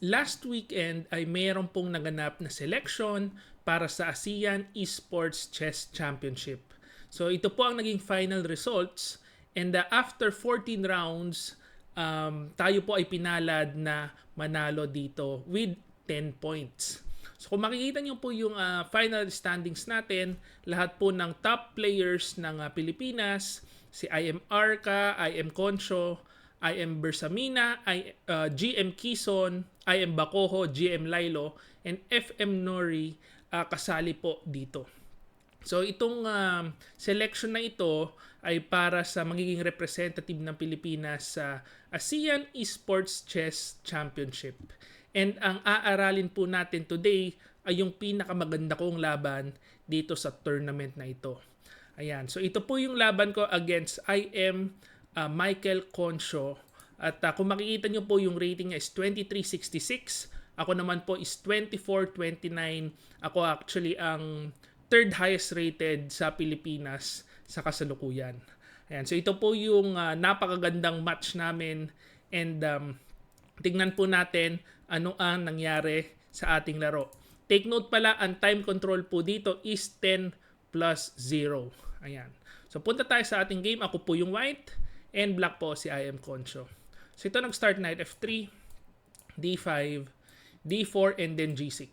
last weekend ay mayroon pong naganap na selection para sa ASEAN Esports Chess Championship. So ito po ang naging final results, and after 14 rounds, tayo po ay pinalad na manalo dito with 10 points. So kung makikita nyo po yung final standings natin, lahat po ng top players ng Pilipinas, si IM Arca, IM Concho, IM Bersamina, GM Quezon, IM Bacojo, GM Lilo, and FM Nori kasali po dito. So itong selection na ito ay para sa magiging representative ng Pilipinas sa ASEAN Esports Chess Championship. And ang aaralin po natin today ay yung pinakamaganda kong laban dito sa tournament na ito. Ayan, so ito po yung laban ko against IM Michael Concho. At kung makikita nyo po yung rating niya is 2366. Ako naman po is 2429. Ako actually ang third highest rated sa Pilipinas sa kasalukuyan. Ayan, so ito po yung napakagandang match namin, and tingnan po natin ano ang nangyari sa ating laro. Take note pala, ang time control po dito is 10 plus 0. Ayan. So punta tayo sa ating game. Ako po yung white and black po si IM Concho. So ito nag-start knight F3, D5, D4, and then G6.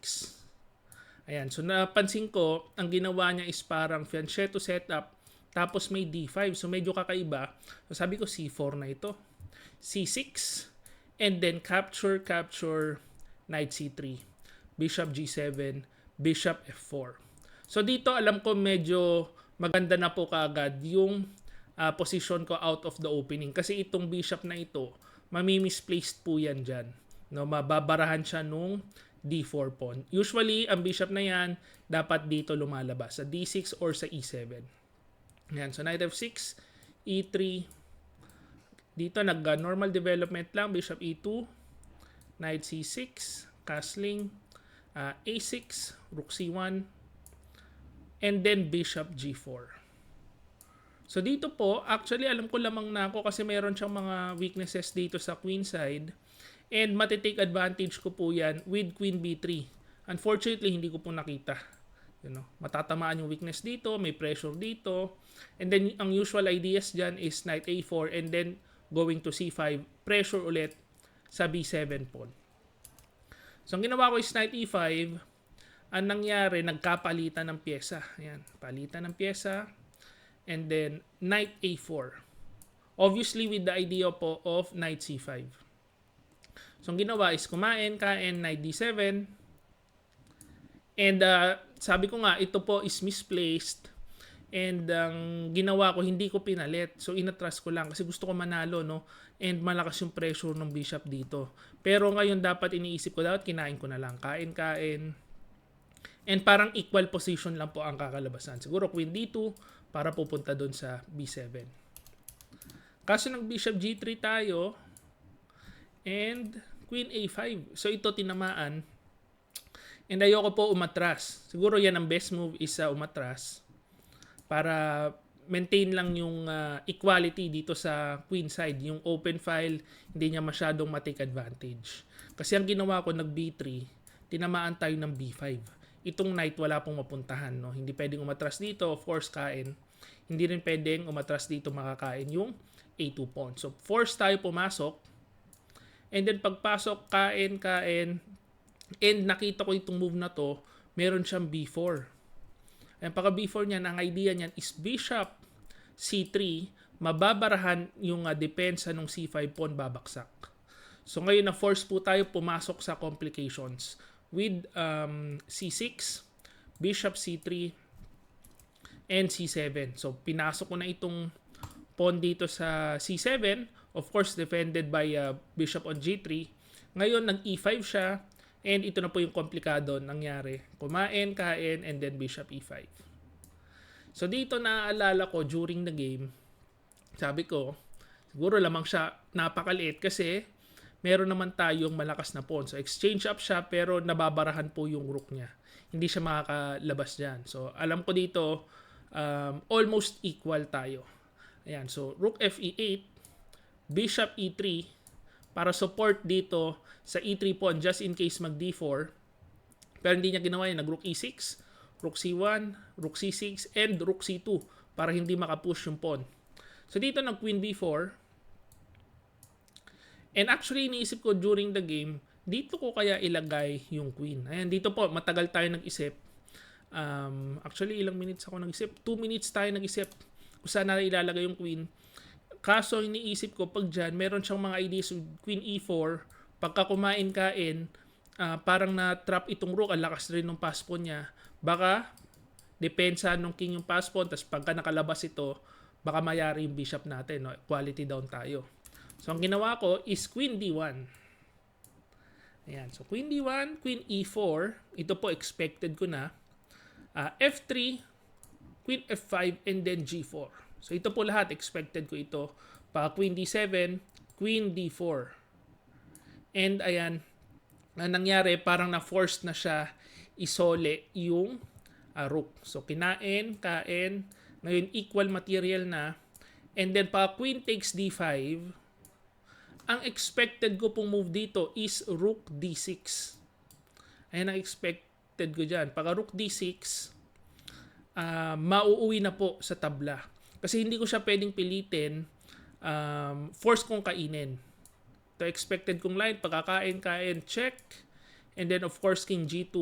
Ayan. So napansin ko, ang ginawa niya is parang fianchetto setup, tapos may D5. So medyo kakaiba. So sabi ko C4 na ito. C6, and then capture, knight C3, bishop G7, bishop F4. So dito alam ko medyo maganda na po kaagad yung position ko out of the opening. Kasi itong bishop na ito, mami-misplaced po yan dyan. No, mababarahan siya nung D4 pawn. Usually, ang bishop na yan, dapat dito lumalabas. Sa D6 or sa E7. Yan. So, knight F6, E3. Dito, nag-normal development lang. Bishop E2, knight C6, castling, A6, rook C1, and then bishop G4. So dito po, actually alam ko lamang na ako kasi mayroon siyang mga weaknesses dito sa queen side. And matitake advantage ko po yan with queen B3. Unfortunately, hindi ko po nakita. Matatamaan yung weakness dito, may pressure dito. And then ang usual ideas dyan is knight A4 and then going to C5, pressure ulit sa B7 pawn. So ang ginawa ko is knight E5. Ang nangyari, nagkapalitan ng pyesa. Ayan, palitan ng pyesa. And then knight A4. Obviously with the idea po of knight C5. So ang ginawa is kumain, knight D7. And sabi ko nga, ito po is misplaced. And ang ginawa ko, hindi ko pinalit. So inatras ko lang kasi gusto ko manalo, no? And malakas yung pressure ng bishop dito. Pero ngayon dapat iniisip ko, dapat kinain ko na lang. Kain. And parang equal position lang po ang kakalabasan. Siguro queen D2 para pupunta doon sa B7. Kaso ng bishop G3 tayo and queen A5. So ito tinamaan. And ayoko po umatras. Siguro yan ang best move is umatras para maintain lang yung equality dito sa queen side. Yung open file, hindi niya masyadong matake advantage. Kasi ang ginawa ko, nag B3, tinamaan tayo ng B5. Itong knight wala pong mapuntahan, no? Hindi pwedeng umatras dito, of course kain. Hindi rin pwedeng umatras dito, makakain yung A2 pawn. So force tayo pumasok. And then pagpasok, kain. And nakita ko itong move na to, meron siyang B4. And pagka B4 niyan, ang idea niyan is bishop C3, mababarahan yung depensa ng C5 pawn, babaksak. So ngayon na force po tayo pumasok sa complications with C6, bishop C3, and C7. So pinasok ko na itong pawn dito sa C7. Of course, defended by bishop on G3. Ngayon, nag-E5 siya. And ito na po yung komplikado nangyari. Kumain, and then bishop E5. So dito naaalala ko during the game, sabi ko, siguro lamang siya napakaliit kasi meron naman tayong malakas na pawn. So exchange up siya pero nababarahan po yung rook niya. Hindi siya makakalabas dyan. So alam ko dito, almost equal tayo. Ayan, so rook F E8, bishop E3, para support dito sa e3 pawn just in case mag d4. Pero hindi niya ginawa yun. Nag-rook e6, rook c1, rook c6, and rook c2 para hindi makapush yung pawn. So dito nag-queen b4. And actually, iniisip ko during the game, dito ko kaya ilagay yung queen. Ayan, dito po, matagal tayo nag-isip. Actually, ilang minutes ako nag-isip? 2 minutes tayo nag-isip kung saan na ilalagay yung queen. Kaso, iniisip ko, pag dyan, meron siyang mga ideas with queen e4. Pagka kumain-kain, parang na-trap itong rook, ang lakas rin ng pass pawn niya. Baka, depensa nung king yung pass pawn, tapos pagka nakalabas ito, baka mayari yung bishop natin. No? Quality down tayo. So, ang ginawa ko is queen d1. Ayan. So, queen d1, queen e4. Ito po, expected ko na. F3, queen f5, and then g4. So, ito po lahat, expected ko ito. Pa queen d7, queen d4. And, ayan, nangyari, parang na-force na siya isole yung rook. So, kinain, kain. Ngayon, equal material na. And then, pa queen takes d5, ang expected ko pong move dito is rook d6. Ayan ang expected ko dyan. Pagka rook d6, mauuwi na po sa tabla. Kasi hindi ko siya pwedeng pilitin, force kong kainin. Ito expected kong line, pagkakain, check. And then of course, king g2,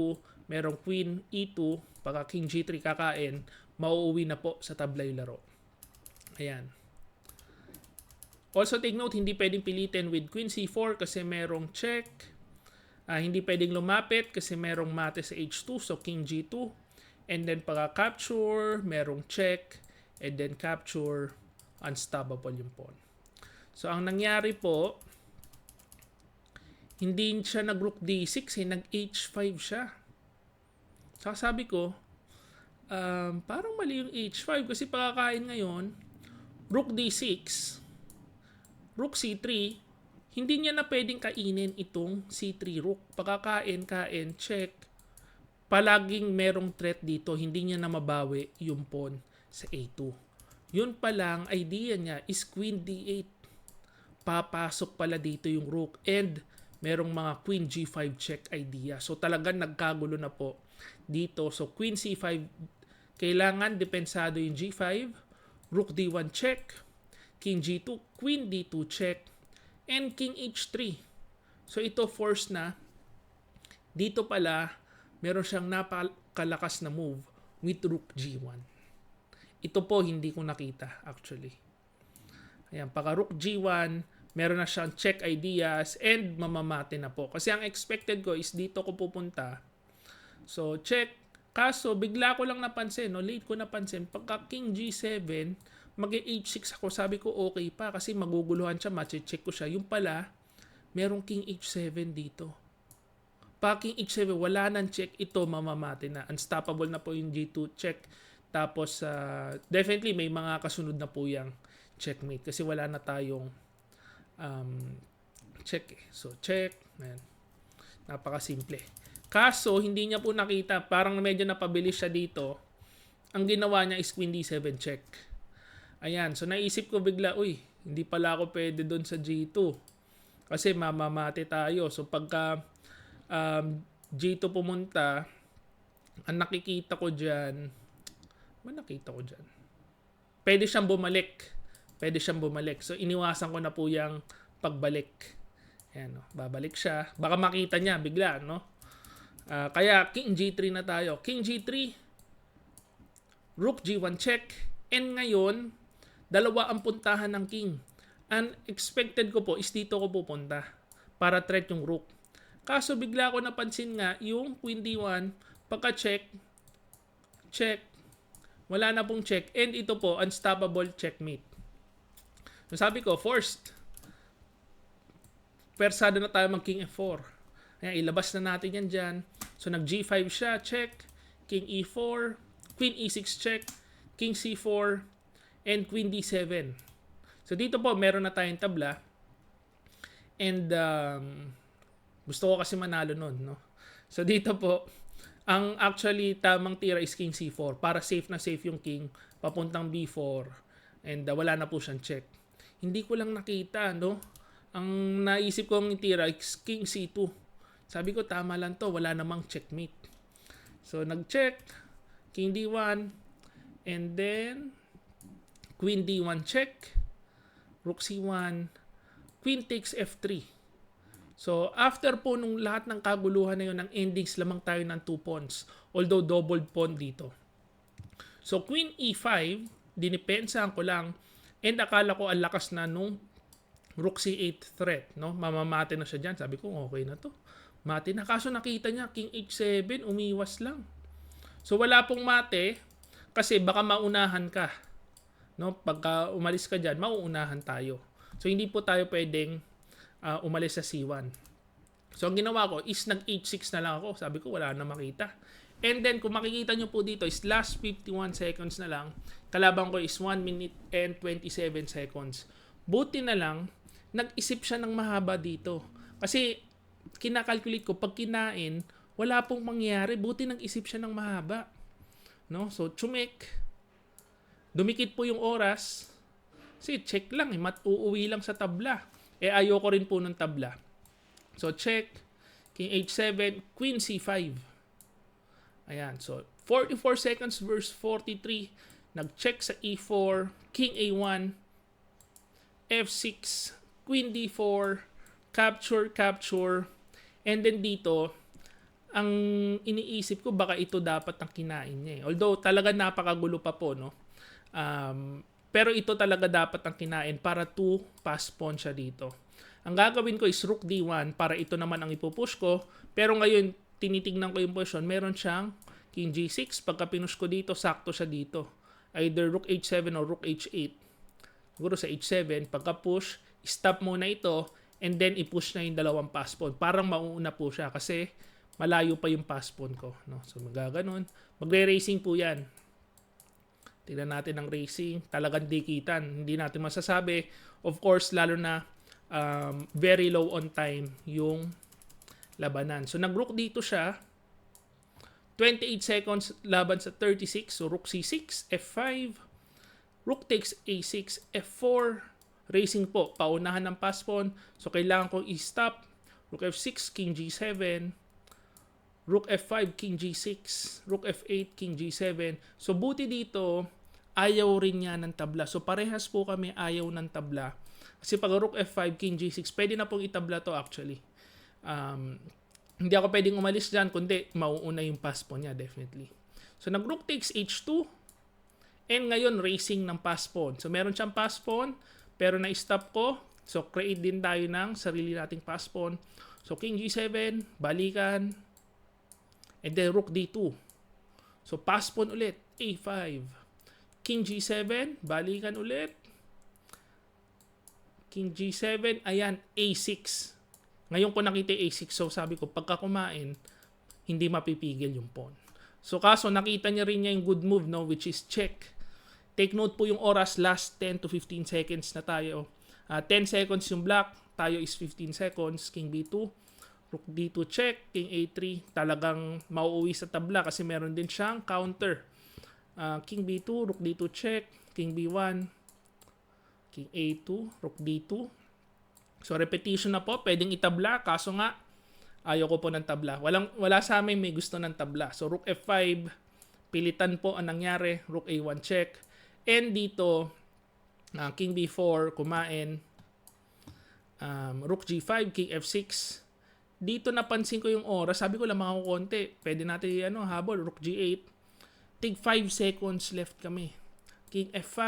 merong queen e2, pagka king g3 kakain, mauuwi na po sa tabla yung laro. Ayan. Also take note, hindi pwedeng pilitin with queen c4 kasi merong check. Hindi pwedeng lumapit kasi merong mate sa h2, so king g2. And then pagka capture, merong check. And then capture, unstoppable yung pawn. So ang nangyari po, hindi siya nag-rook d6, nag h5 siya. So sabi ko, parang mali yung h5 kasi pagkakain ngayon, rook d6, rook c3, hindi niya na pwedeng kainin itong c3 rook. Pagkakain, check. Palaging merong threat dito, hindi niya na mabawi yung pawn sa a2. Yun pa lang, idea niya is queen d8. Papasok pala dito yung rook and merong mga queen g5 check idea. So talagang nagkagulo na po dito. So queen c5, kailangan depensado yung g5, rook d1 check, king g2, queen d2 check, and king h3. So ito force na. Dito pala, meron siyang napakalakas na move with rook g1. Ito po hindi ko nakita actually. Ayan, pagka rook g1, meron na siyang check ideas and mamamate na po. Kasi ang expected ko is dito ko pupunta. So check. Kaso bigla ko lang napansin, late ko napansin, pagka king g7, mag-h6 ako, sabi ko okay pa kasi maguguluhan siya, matche-check ko siya. Yung pala, merong king h7 dito. Pa king h7, wala nang check, ito mamamate na. Unstoppable na po yung g2 check. Tapos, definitely may mga kasunod na po yung checkmate kasi wala na tayong check eh. So, check. Ayan. Napakasimple. Kaso, hindi niya po nakita. Parang medyo napabilis siya dito. Ang ginawa niya is queen d7 check. Ayan, so naisip ko bigla, hindi pala ako pwede doon sa G2. Kasi mamamate tayo. So pagka G2 pumunta, ang nakikita ko dyan, pwede siyang bumalik. So iniwasan ko na po yung pagbalik. Ayan, babalik siya. Baka makita niya bigla, no? Kaya king G3 na tayo. King G3, rook G1 check. And ngayon, dalawa ang puntahan ng king. Ang expected ko po is dito ko pupunta para threat yung rook. Kaso bigla ko napansin nga yung queen d1, pagka check, wala na pong check. And ito po, unstoppable checkmate. So sabi ko, forced. Persado na tayo mag king f4. Ayan, ilabas na natin yan dyan. So nag g5 siya, check. King e4, queen e6 check, king c4, and queen d7. So dito po, meron na tayong tabla. And gusto ko kasi manalo nun, no? So dito po, ang actually tamang tira is king c4 para safe na safe yung king papuntang b4 and wala na po siyang check. Hindi ko lang nakita, no? Ang naisip kong itira is king c2. Sabi ko tama lang to, wala namang checkmate. So nag-check, king d1, and then queen d1 check, rook c1, queen takes f3. So after po nung lahat ng kaguluhan na yun, ang endings lamang tayo ng 2 pawns. Although doubled pawn dito. So queen e5, dinipensahan ko lang, and akala ko ang lakas na nung rook c8 threat, no? Mamamate na siya dyan. Sabi ko, okay na to. Mate na. Kaso nakita niya, king h7, umiwas lang. So wala pong mate, kasi baka maunahan ka. No? Pagka umalis ka dyan, mauunahan tayo. So hindi po tayo pwedeng umalis sa c1. So ang ginawa ko is nag-h6 na lang ako. Sabi ko, wala na makita. And then, kung makikita nyo po dito is last 51 seconds na lang. Kalaban ko is 1 minute and 27 seconds. Buti na lang, nag-isip siya ng mahaba dito. Kasi, kinakalculate ko, pag kinain, wala pong mangyayari. Buti nag-isip siya ng mahaba. No? So, chumek. Dumikit po yung oras. Kasi, check lang. Uuwi lang sa tabla. Ayoko rin po ng tabla. So, check. King h7, queen c5. Ayan, so 44 seconds verse 43. Nag-check sa e4, king a1, f6, queen d4, capture. And then dito, ang iniisip ko baka ito dapat ang kinain niya. Although talaga napakagulo pa po, no? Pero ito talaga dapat ang kinain para 2 pass pawn siya dito. Ang gagawin ko is rook d1 para ito naman ang ipupush ko. Pero ngayon, tinitignan ko yung position, meron siyang king g6. Pagka pinush ko dito, sakto siya dito. Either rook h7 or rook h8. Siguro sa h7, pagka push, stop muna ito, and then i-push na yung dalawang pass pawn. Parang mauuna po siya kasi malayo pa yung pass pawn ko. No? So magaganon. Magre-racing po yan. Tignan natin ang racing. Talagang dikitan. Hindi natin masasabi. Of course, lalo na very low on time yung labanan. So nag-rook dito siya. 28 seconds laban sa 36. So rook c6, f5. Rook takes a6, f4. Racing po. Paunahan ng pass pawn. So kailangan kong i-stop. Rook f6, king g7. Rook f5, king g6. Rook f8, king g7. So buti dito, ayaw rin niya ng tabla. So parehas po kami ayaw ng tabla. Kasi pag rook f5, king g6, pwede na pong itabla to actually. Hindi ako pwedeng umalis dyan, kundi mauuna yung pass pawn niya, definitely. So nag-rook takes h2, and ngayon racing ng pass pawn. So meron siyang pass pawn, pero na-stop ko. So create din tayo ng sarili nating pass pawn. So king g7, balikan, and then rook d2. So pass pawn ulit, a5. King g7, balikan ulit. King g7, ayan, a6. Ngayon ko nakita a6, so sabi ko, pagka kumain, hindi mapipigil yung pawn. So kaso nakita niya rin niya yung good move, no, which is check. Take note po yung oras, last 10 to 15 seconds na tayo. 10 seconds yung black, tayo is 15 seconds, king b2. Rook d2 check, king a3. Talagang mauuwi sa tabla kasi meron din siyang counter. King b2, rook d2 check, king b1. King a2, rook d2. So repetition na po, pwedeng itabla, kaso nga ayaw ko po ng tabla. Wala sa amin may gusto ng tabla. So rook f5, pilitan po ang nangyari, rook a1 check. And dito, king b4, kumain. Rook g5, king f6. Dito napansin ko yung oras, sabi ko lamang ako konti. Pwede natin habol, rook g8. Tig 5 seconds left kami. King f5,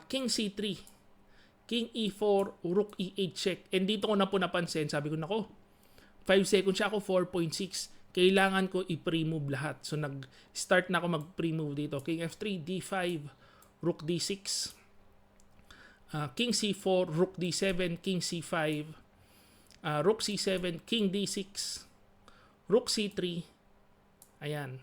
king c3, king e4, rook e8 check. And dito ko na po napansin, sabi ko nako, 5 seconds siya ako, 4.6. Kailangan ko i-pre-move lahat. So nag-start na ako mag-pre-move dito. King f3, d5, rook d6, king c4, rook d7, king c5, rook c7, king d6, rook c3. Ayan.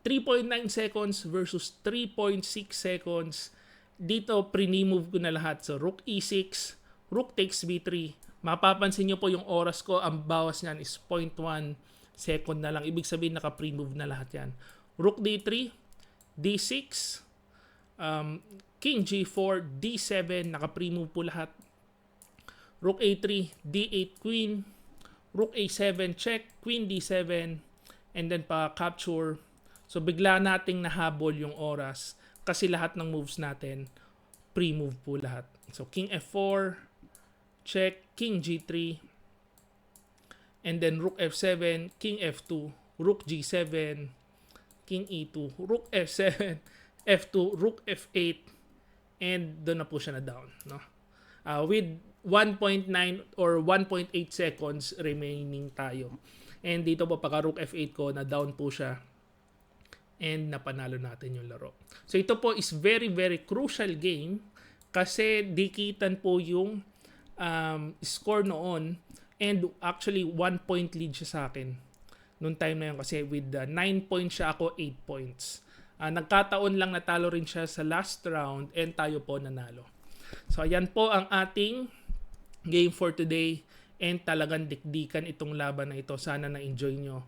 3.9 seconds versus 3.6 seconds. Dito, pre-move ko na lahat. So, rook e6, rook takes b3. Mapapansin nyo po yung oras ko, ang bawas niyan is 0.1 second na lang. Ibig sabihin, naka-pre-move na lahat yan. Rook d3, d6, king g4, d7, naka-pre-move po lahat. Rook A3, D8 queen, Rook A7 check, Queen D7, and then pa capture. So bigla nating nahabol yung oras kasi lahat ng moves natin pre-move po lahat. So King F4, check, King G3, and then Rook F7, King F2, Rook G7, King E2, Rook F7, F2, Rook F8, and doon na po siya na down. No? With 1.9 or 1.8 seconds remaining tayo. And dito po pagka Rook F8 ko, na down po siya. And napanalo natin yung laro. So ito po is very very crucial game kasi dikitan po yung score noon, and actually 1 point lead siya sa akin noong time na yun kasi with 9 points siya, ako 8 points. Nagkataon lang natalo rin siya sa last round and tayo po nanalo. So ayan po ang ating game for today, and talagang dikdikan itong laban na ito. Sana na-enjoy nyo.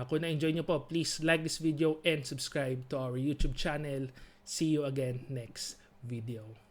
Kung na-enjoy nyo po, please like this video and subscribe to our YouTube channel. See you again next video.